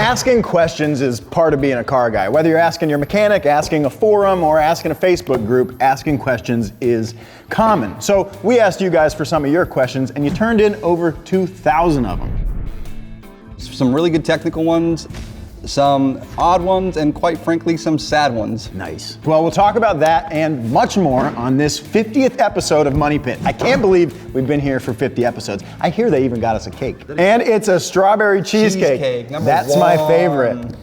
asking questions is part of being a car guy. Whether you're asking your mechanic, asking a forum, or asking a Facebook group, asking questions is common. So we asked you guys for some of your questions, and you turned in over 2,000 of them. Some really good technical ones, some odd ones, and quite frankly, some sad ones. Nice. Well, we'll talk about that and much more on this 50th episode of Money Pit. I can't believe we've been here for 50 episodes. I hear they even got us a cake. And it's a strawberry cheesecake. That's my favorite.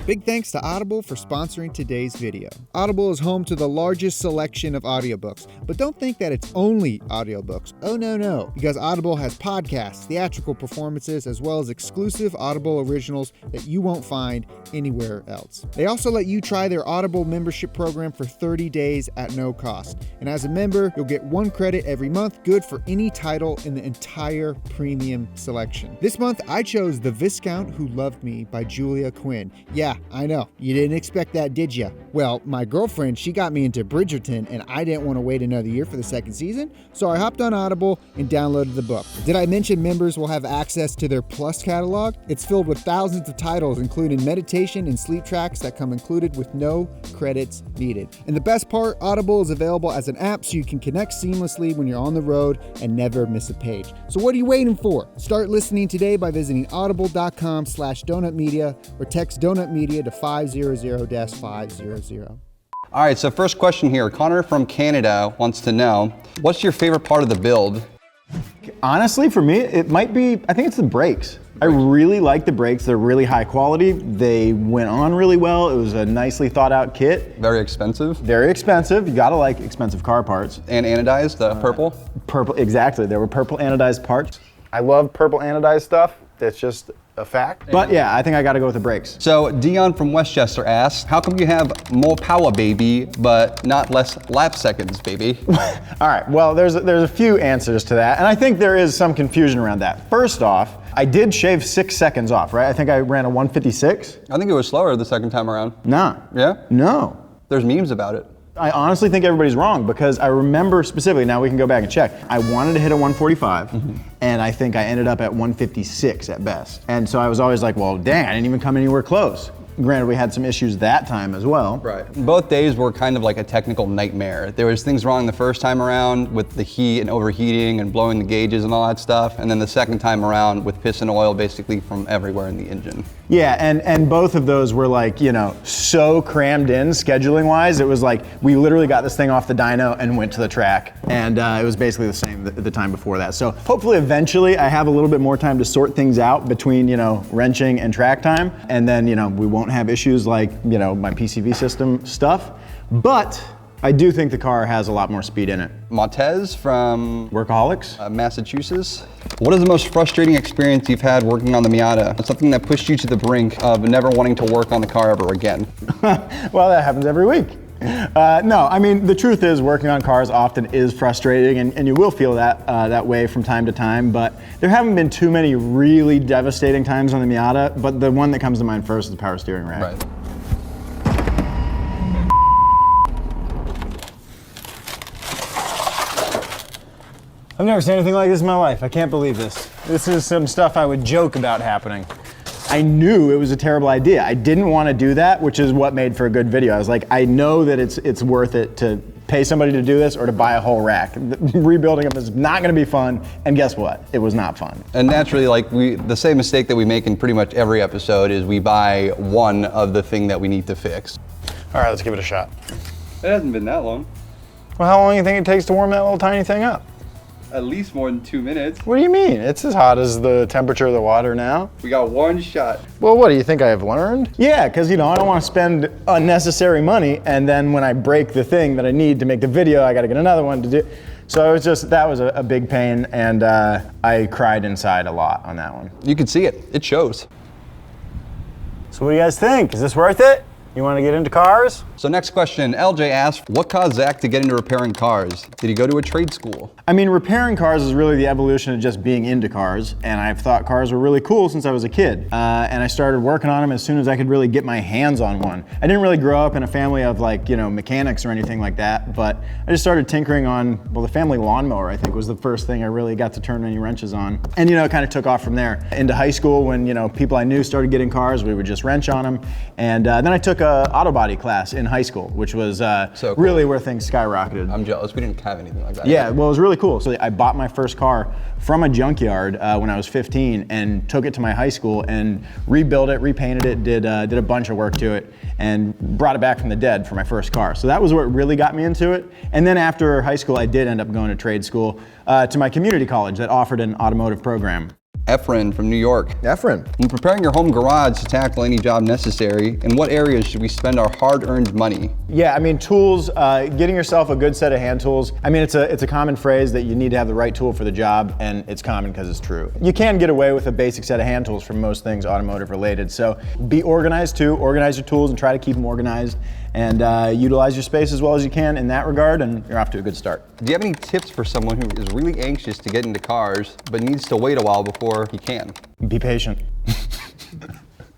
Big thanks to Audible for sponsoring today's video. Audible is home to the largest selection of audiobooks, but don't think that it's only audiobooks. Oh no, because Audible has podcasts, theatrical performances, as well as exclusive Audible originals that you won't find anywhere else. They also let you try their Audible membership program for 30 days at no cost. And as a member, you'll get 1 credit every month, good for any title in the entire premium selection. This month, I chose The Viscount Who Loved Me by Julia Quinn. Yeah, I know. You didn't expect that, did ya? Well, my girlfriend, she got me into Bridgerton, and I didn't want to wait another year for the second season, so I hopped on Audible and downloaded the book. Did I mention members will have access to their Plus catalog? It's filled with thousands of titles, including meditation and sleep tracks that come included with no credits needed. And the best part, Audible is available as an app so you can connect seamlessly when you're on the road and never miss a page. So what are you waiting for? Start listening today by visiting audible.com/donutmedia or text donutmedia to 500-500. All right, so first question here. Connor from Canada wants to know, what's your favorite part of the build? Honestly, for me, it might be, I think it's the brakes. I really like the brakes. They're really high quality. They went on really well. It was a nicely thought out kit. Very expensive. Very expensive. You gotta like expensive car parts. And anodized, purple? Purple, exactly. There were purple anodized parts. I love purple anodized stuff. That's just a fact. But yeah, I think I gotta go with the brakes. So Dion from Westchester asks, how come you have more power, baby, but not less lap seconds, baby? All right, well, there's a few answers to that, and I think there is some confusion around that. First off, I did shave 6 seconds off, right? I think I ran a 156. I think it was slower the second time around. No. Yeah? No. There's memes about it. I honestly think everybody's wrong because I remember specifically, now we can go back and check, I wanted to hit a 145 and I think I ended up at 156 at best. And so I was always like, well, dang, I didn't even come anywhere close. Granted, we had some issues that time as well. Right. Both days were kind of like a technical nightmare. There was things wrong the first time around with the heat and overheating and blowing the gauges and all that stuff. And then the second time around with piston oil basically from everywhere in the engine. Yeah, and both of those were like, you know, so crammed in scheduling wise. It was like, we literally got this thing off the dyno and went to the track. And it was basically the same the time before that. So hopefully eventually I have a little bit more time to sort things out between, you know, wrenching and track time. And then, you know, we won't have issues like, you know, my PCV system stuff. But I do think the car has a lot more speed in it. Montez from Workaholics, Massachusetts. What is the most frustrating experience you've had working on the Miata? Something that pushed you to the brink of never wanting to work on the car ever again? Well, that happens every week. No, I mean, the truth is working on cars often is frustrating and you will feel that way from time to time, but there haven't been too many really devastating times on the Miata, but the one that comes to mind first is the power steering rack. Right. I've never seen anything like this in my life. I can't believe this. This is some stuff I would joke about happening. I knew it was a terrible idea. I didn't want to do that, which is what made for a good video. I was like, I know that it's worth it to pay somebody to do this or to buy a whole rack. Rebuilding them is not going to be fun, and guess what? It was not fun. And naturally, like the same mistake that we make in pretty much every episode is we buy one of the thing that we need to fix. All right, let's give it a shot. It hasn't been that long. Well, how long do you think it takes to warm that little tiny thing up? At least more than 2 minutes. What do you mean? It's as hot as the temperature of the water now. We got one shot. Well, what do you think I have learned? Yeah, because you know, I don't want to spend unnecessary money, and then when I break the thing that I need to make the video, I got to get another one to do. So it was just, that was a big pain, and I cried inside a lot on that one. You can see it. It shows. So what do you guys think? Is this worth it? You want to get into cars? So next question, LJ asked, what caused Zach to get into repairing cars? Did he go to a trade school? I mean, repairing cars is really the evolution of just being into cars, and I've thought cars were really cool since I was a kid. And I started working on them as soon as I could really get my hands on one. I didn't really grow up in a family of like, you know, mechanics or anything like that, but I just started tinkering on, well, the family lawnmower, I think, was the first thing I really got to turn any wrenches on. And, you know, it kind of took off from there. Into high school, when, you know, people I knew started getting cars, we would just wrench on them. And then I took a auto body class in high school, which was So cool. really where things skyrocketed. I'm jealous, we didn't have anything like that. Yeah, well, it was really cool. So I bought my first car from a junkyard when I was 15 and took it to my high school and rebuilt it, repainted it, did a bunch of work to it, and brought it back from the dead for my first car. So that was what really got me into it. And then after high school, I did end up going to trade school to my community college that offered an automotive program. Efren from New York. Efren. When preparing your home garage to tackle any job necessary, in what areas should we spend our hard-earned money? Yeah, I mean, tools, getting yourself a good set of hand tools. I mean, it's a common phrase that you need to have the right tool for the job, and it's common because it's true. You can get away with a basic set of hand tools for most things automotive related, so be organized too. Organize your tools and try to keep them organized, and utilize your space as well as you can in that regard, and you're off to a good start. Do you have any tips for someone who is really anxious to get into cars, but needs to wait a while before he can? Be patient.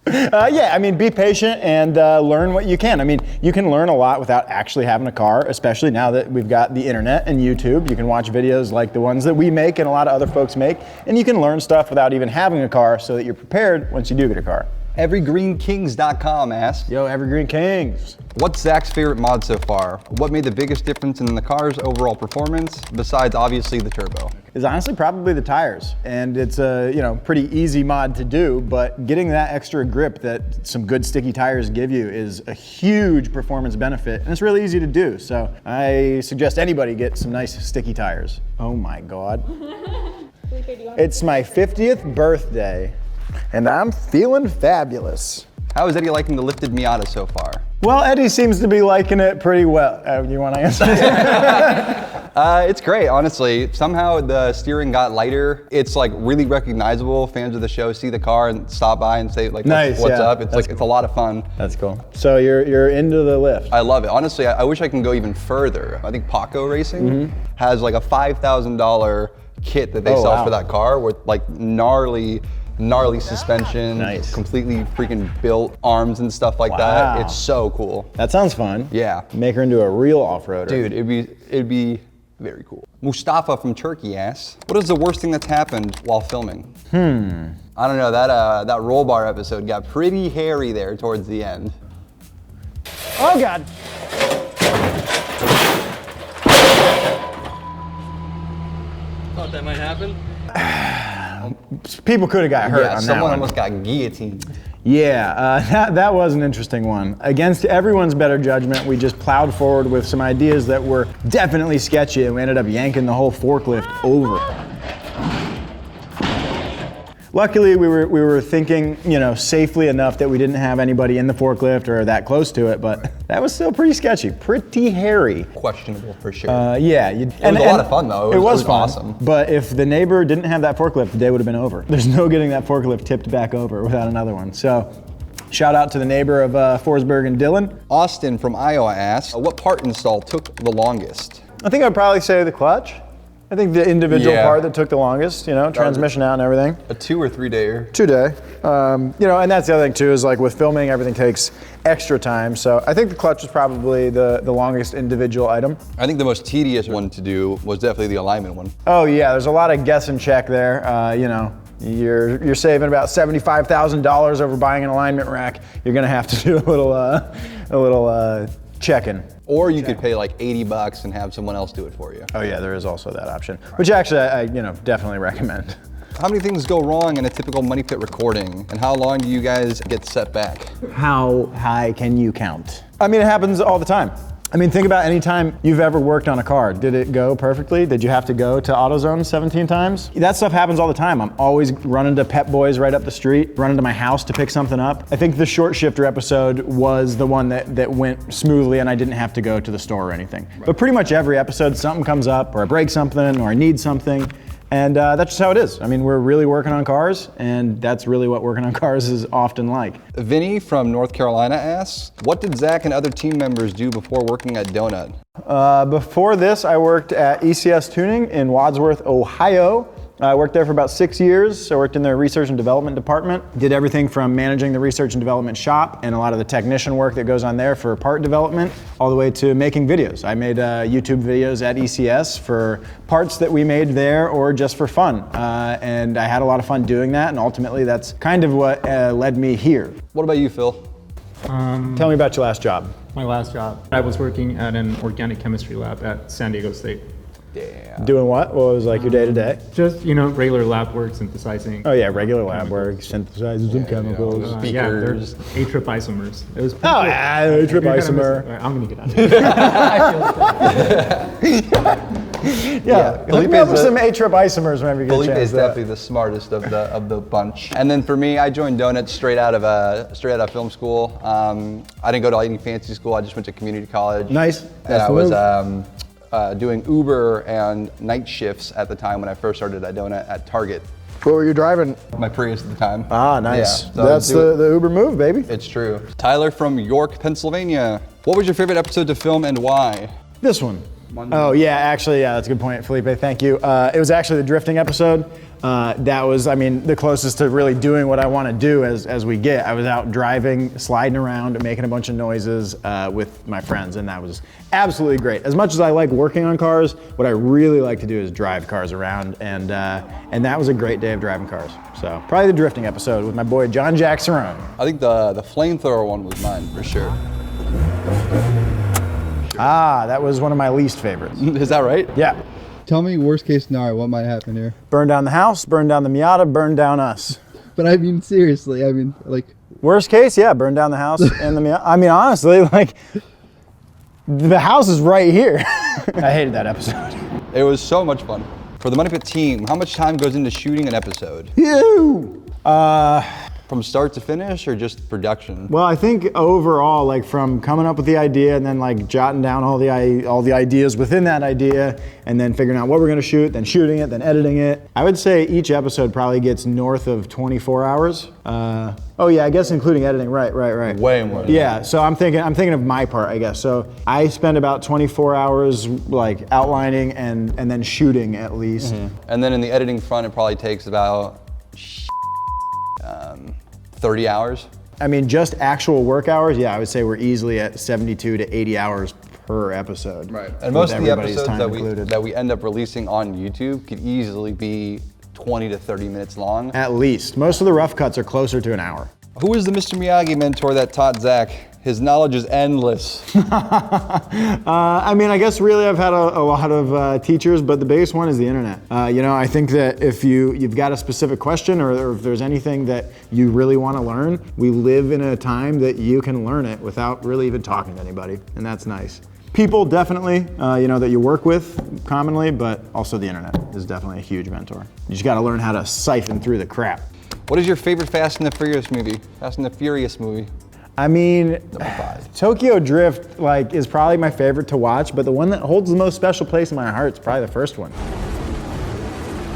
Yeah, I mean, be patient and learn what you can. I mean, you can learn a lot without actually having a car, especially now that we've got the internet and YouTube. You can watch videos like the ones that we make and a lot of other folks make, and you can learn stuff without even having a car so that you're prepared once you do get a car. EvergreenKings.com asks, Yo, Evergreen Kings. what's Zach's favorite mod so far? What made the biggest difference in the car's overall performance, besides obviously the turbo? Is honestly probably the tires, and it's a pretty easy mod to do, but getting that extra grip that some good sticky tires give you is a huge performance benefit, and it's really easy to do. So I suggest anybody get some nice sticky tires. Oh my God. It's my 50th birthday, and I'm feeling fabulous. How is Eddie liking the lifted Miata so far? Well, Eddie seems to be liking it pretty well. You want to answer? It's great, honestly. Somehow the steering got lighter. It's like really recognizable. Fans of the show see the car and stop by and say like, Nice, what's yeah. up? It's like, it's a lot of fun. That's cool. So you're into the lift. I love it. Honestly, I wish I can go even further. I think Paco Racing has like a $5,000 kit that they sell for that car with like gnarly suspension, Nice. completely freaking built arms and stuff like that. It's so cool. That sounds fun. Yeah. Make her into a real off-roader. Dude, it'd be very cool. Mustafa from Turkey asks, what is the worst thing that's happened while filming? I don't know, that roll bar episode got pretty hairy there towards the end. Oh God. Thought that might happen. People could have got hurt Yeah, on that someone one. almost got guillotined. Yeah, that was an interesting one. Against everyone's better judgment, we just plowed forward with some ideas that were definitely sketchy, and we ended up yanking the whole forklift over. Luckily, we were thinking, safely enough that we didn't have anybody in the forklift or that close to it, but that was still pretty sketchy, pretty hairy. Questionable for sure. Yeah. It was a lot of fun though. It was fun, awesome. But if the neighbor didn't have that forklift, the day would have been over. There's no getting that forklift tipped back over without another one. So shout out to the neighbor of Forsberg and Dillon. Austin from Iowa asks, what part install took the longest? I think I'd probably say the clutch. I think the individual Yeah. part that took the longest, transmission out and everything. A 2 or 3 dayer. 2 day. And that's the other thing too, is like with filming, everything takes extra time. So I think the clutch was probably the longest individual item. I think the most tedious one to do was definitely the alignment one. Oh yeah, there's a lot of guess and check there. You're saving about $75,000 over buying an alignment rack. You're gonna have to do a little checking. Or you could pay like $80 and have someone else do it for you. Oh yeah, there is also that option, which actually I definitely recommend. How many things go wrong in a typical Money Pit recording? And how long do you guys get set back? How high can you count? I mean, it happens all the time. I mean, think about any time you've ever worked on a car. Did it go perfectly? Did you have to go to AutoZone 17 times? That stuff happens all the time. I'm always running to Pep Boys right up the street, running to my house to pick something up. I think the short shifter episode was the one that went smoothly and I didn't have to go to the store or anything. But pretty much every episode, something comes up or I break something or I need something. And that's just how it is. I mean, we're really working on cars, and that's really what working on cars is often like. Vinny from North Carolina asks, what did Zach and other team members do before working at Donut? Before this, I worked at ECS Tuning in Wadsworth, Ohio. I worked there for about 6 years. I worked in their research and development department. Did everything from managing the research and development shop and a lot of the technician work that goes on there for part development, all the way to making videos. I made YouTube videos at ECS for parts that we made there or just for fun. And I had a lot of fun doing that, and ultimately that's kind of what led me here. What about you, Phil? Tell me about your last job. My last job, I was working at an organic chemistry lab at San Diego State. Damn. Doing what? What was like your day to day? Just, regular lab work, synthesizing. Oh yeah, regular lab work, synthesizes some chemicals. Yeah, they're Speakers. A-trip isomers. It was pretty Oh cool. yeah, A-trip isomer. All right, I'm gonna get out of here. Yeah, hook me up with some A-trip isomers whenever you get a Felipe chance. is definitely the smartest of the bunch. And then for me, I joined Donut straight out of film school. I didn't go to any fancy school. I just went to community college. Nice. And That's I the was move. doing Uber and night shifts at the time when I first started at Donut at Target. What were you driving? My Prius at the time. Ah, nice. Yeah, so That's the Uber move, baby. It's true. Tyler from York, Pennsylvania. What was your favorite episode to film and why? This one. Oh yeah, actually, yeah, that's a good point, Felipe. Thank you. It was actually the drifting episode. That was, I mean, the closest to really doing what I want to do as we get. I was out driving, sliding around, making a bunch of noises with my friends, and that was absolutely great. As much as I like working on cars, what I really like to do is drive cars around, and that was a great day of driving cars. So probably the drifting episode with my boy John Jack Cerrone. I think the flamethrower one was mine for sure. Ah, that was one of my least favorites. Is that right? Yeah. Tell me worst case scenario, what might happen here? Burn down the house, burn down the Miata, burn down us. But I mean, seriously, I mean, like, Worst case, yeah, burn down the house and the Miata. I mean, honestly, like, the house is right here. I hated that episode. It was so much fun. For the Money Pit team, how much time goes into shooting an episode? Ew. From start to finish or just production? Well, I think overall, like from coming up with the idea and then like jotting down all the ideas within that idea and then figuring out what we're gonna shoot, then shooting it, then editing it. I would say each episode probably gets north of 24 hours. Oh yeah, I guess including editing, right. Way more. Yeah, so I'm thinking of my part, I guess. So I spend about 24 hours like outlining and then shooting at least. And then in the editing front, it probably takes about 30 hours. I mean, just actual work hours, yeah, I would say we're easily at 72 to 80 hours per episode. Right. And most of the everybody's episodes time that we end up releasing on YouTube could easily be 20 to 30 minutes long. At least. Most of the rough cuts are closer to an hour. Who is the Mr. Miyagi mentor that taught Zach? His knowledge is endless. I mean, I guess really I've had a lot of teachers, but the biggest one is the internet. I think that if you've got a specific question or if there's anything that you really want to learn, we live in a time that you can learn it without really even talking to anybody, and that's nice. People definitely, that you work with commonly, but also the internet is definitely a huge mentor. You just got to learn how to siphon through the crap. What is your favorite Fast and the Furious movie? Fast and the Furious movie. I mean, Number 5. Tokyo Drift is probably my favorite to watch, but the one that holds the most special place in my heart is probably the first one.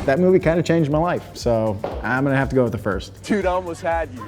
That movie kind of changed my life, so I'm gonna have to go with the first. Dude, I almost had you.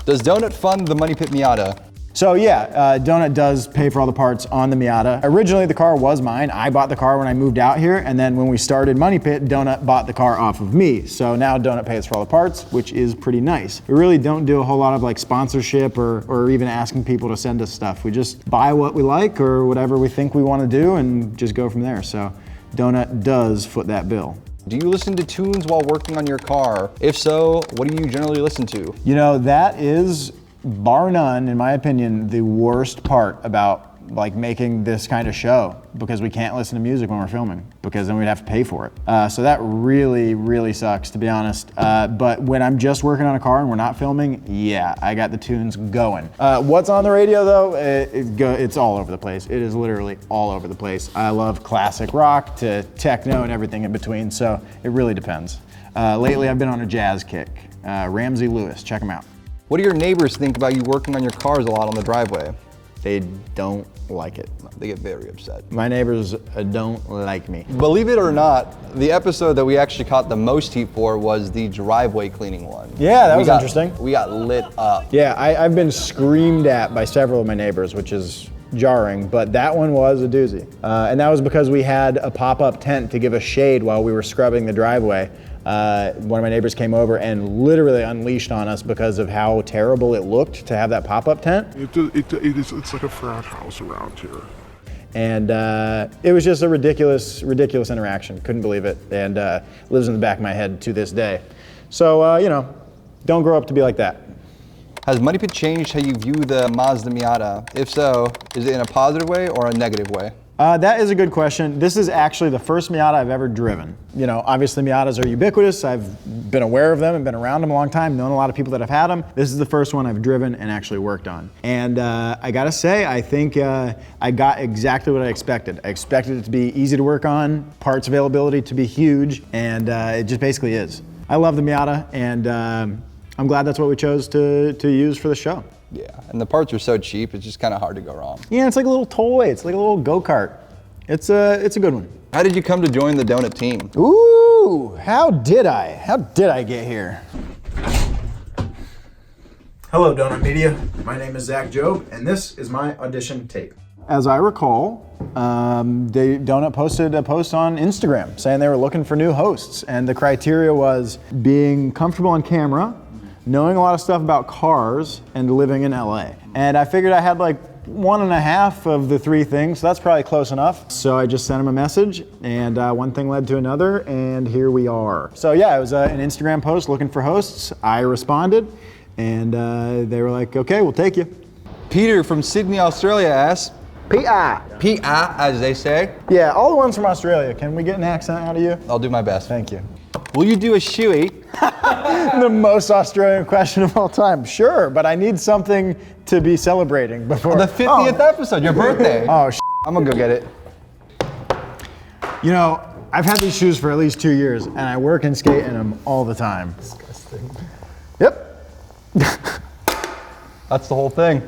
Does Donut fund the Money Pit Miata? So yeah, Donut does pay for all the parts on the Miata. Originally the car was mine. I bought the car when I moved out here, and then when we started Money Pit, Donut bought the car off of me. So now Donut pays for all the parts, which is pretty nice. We really don't do a whole lot of like sponsorship or even asking people to send us stuff. We just buy what we like or whatever we think we want to do and just go from there. So Donut does foot that bill. Do you listen to tunes while working on your car? If so, what do you generally listen to? That is, bar none, in my opinion, the worst part about making this kind of show, because we can't listen to music when we're filming because then we'd have to pay for it. So that really, really sucks, to be honest. But when I'm just working on a car and we're not filming, yeah, I got the tunes going. What's on the radio though? It's all over the place. It is literally all over the place. I love classic rock to techno and everything in between, so it really depends. Lately I've been on a jazz kick. Ramsey Lewis, check him out. What do your neighbors think about you working on your cars a lot on the driveway? They don't like it. They get very upset. My neighbors don't like me. Believe it or not, the episode that we actually caught the most heat for was the driveway cleaning one. Yeah, that was interesting. We got lit up. Yeah, I've been screamed at by several of my neighbors, which is jarring, but that one was a doozy. And that was because we had a pop-up tent to give us shade while we were scrubbing the driveway. One of my neighbors came over and literally unleashed on us because of how terrible it looked to have that pop-up tent. It's like a frat house around here. And it was just a ridiculous interaction. Couldn't believe it. And lives in the back of my head to this day. So, you know, don't grow up to be like that. Has Money Pit changed how you view the Mazda Miata? If so, is it in a positive way or a negative way? That is a good question. This is actually the first Miata I've ever driven. You know, obviously Miatas are ubiquitous. I've been aware of them and been around them a long time, known a lot of people that have had them. This is the first one I've driven and actually worked on. And I gotta say, I think I got exactly what I expected. I expected it to be easy to work on, parts availability to be huge, and it just basically is. I love the Miata, and I'm glad that's what we chose to use for the show. Yeah, and the parts are so cheap, it's just kind of hard to go wrong. Yeah, it's like a little toy. It's like a little go-kart. It's a good one. How did you come to join the donut team? Ooh, how did I get here? Hello, Donut Media. My name is Zach Jobe, and this is my audition tape. As I recall, Donut posted a post on Instagram saying they were looking for new hosts, and the criteria was being comfortable on camera, knowing a lot of stuff about cars, and living in LA. And I figured I had like 1.5 of the 3 things, so that's probably close enough. So I just sent him a message, and one thing led to another, and here we are. So yeah, it was an Instagram post looking for hosts. I responded, and they were like, okay, we'll take you. Peter from Sydney, Australia asks, P.I. P.I. as they say. Yeah, all the ones from Australia. Can we get an accent out of you? I'll do my best. Thank you. Will you do a Shoei? The most Australian question of all time. Sure, but I need something to be celebrating before. The 50th episode, your birthday. Oh, I'm gonna go get it. You know, I've had these shoes for at least 2 years, and I work and skate in them all the time. Disgusting. Yep. That's the whole thing.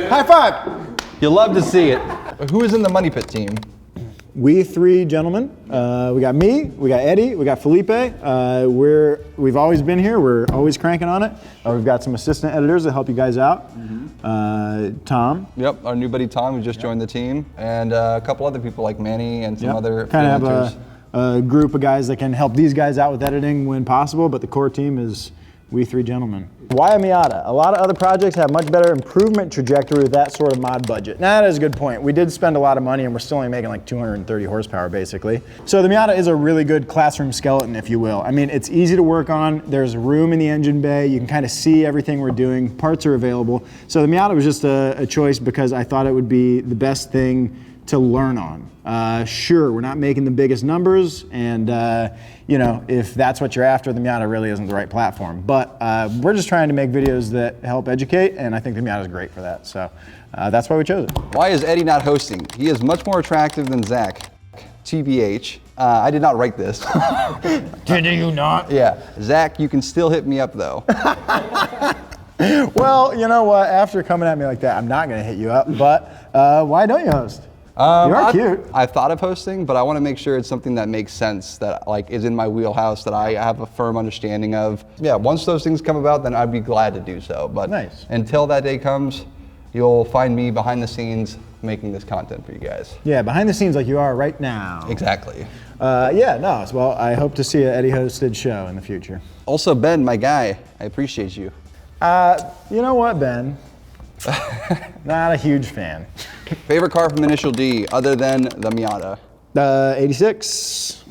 High five. You love to see it. Who is in the Money Pit team? We 3 gentlemen. We got me, we got Eddie, we got Felipe. We've always been here. We're always cranking on it. We've got some assistant editors that help you guys out. Tom. Yep, our new buddy Tom who just joined the team, and a couple other people like Manny and some other kind of freelancers. have a group of guys that can help these guys out with editing when possible, but the core team is we 3 gentlemen. Why a Miata? A lot of other projects have much better improvement trajectory with that sort of mod budget. Now, that is a good point. We did spend a lot of money and we're still only making like 230 horsepower basically. So the Miata is a really good classroom skeleton, if you will. I mean, it's easy to work on. There's room in the engine bay. You can kind of see everything we're doing. Parts are available. So the Miata was just a choice because I thought it would be the best thing to learn on. Sure, we're not making the biggest numbers, and you know, if that's what you're after, the Miata really isn't the right platform. But we're just trying to make videos that help educate, and I think the Miata is great for that. So that's why we chose it. Why is Eddie not hosting? He is much more attractive than Zach. TBH. I did not write this. Did you not? Yeah, Zach, you can still hit me up though. Well, you know what? After coming at me like that, I'm not going to hit you up. But why don't you host? You are cute. I've thought of hosting, but I want to make sure it's something that makes sense, that like is in my wheelhouse, that I have a firm understanding of. Yeah, once those things come about, then I'd be glad to do so. But nice. Until that day comes, you'll find me behind the scenes making this content for you guys. Yeah, behind the scenes like you are right now. Exactly. Yeah, no, well, I hope to see an Eddie hosted show in the future. Also, Ben, my guy, I appreciate you. You know what, Ben? Not a huge fan. Favorite car from Initial D other than the Miata? 86.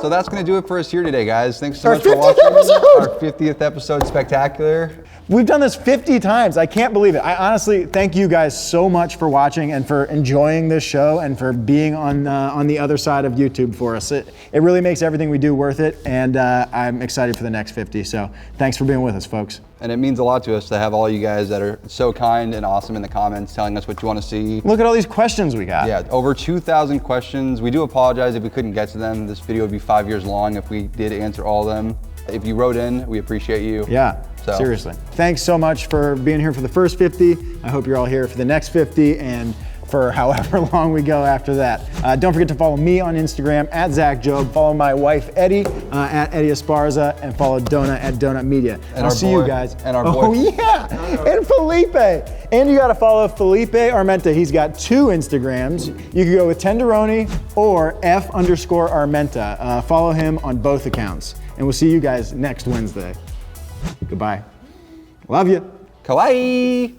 So that's going to do it for us here today, guys. Thanks so Our much for 50th watching. episode! Our 50th episode spectacular. We've done this 50 times. I can't believe it. I honestly thank you guys so much for watching and for enjoying this show and for being on the other side of YouTube for us. It really makes everything we do worth it, and I'm excited for the next 50. So thanks for being with us, folks. And it means a lot to us to have all you guys that are so kind and awesome in the comments telling us what you want to see. Look at all these questions we got. Yeah, over 2,000 questions. We do apologize if we couldn't get to them. This video would be 5 years long if we did answer all of them. If you wrote in, we appreciate you. Yeah, So. seriously. Thanks so much for being here for the first 50. I hope you're all here for the next 50 and for however long we go after that. Don't forget to follow me on Instagram at Zach Jobe. Follow my wife Eddie at Eddie Esparza, and follow Donut at Donut Media. And I'll our see boy- you guys. and our Oh boy- yeah, and Felipe. And you gotta follow Felipe Armenta. He's got 2 Instagrams. You can go with Tenderoni or F_Armenta. Follow him on both accounts. And we'll see you guys next Wednesday. Goodbye. Love you. Kawaii!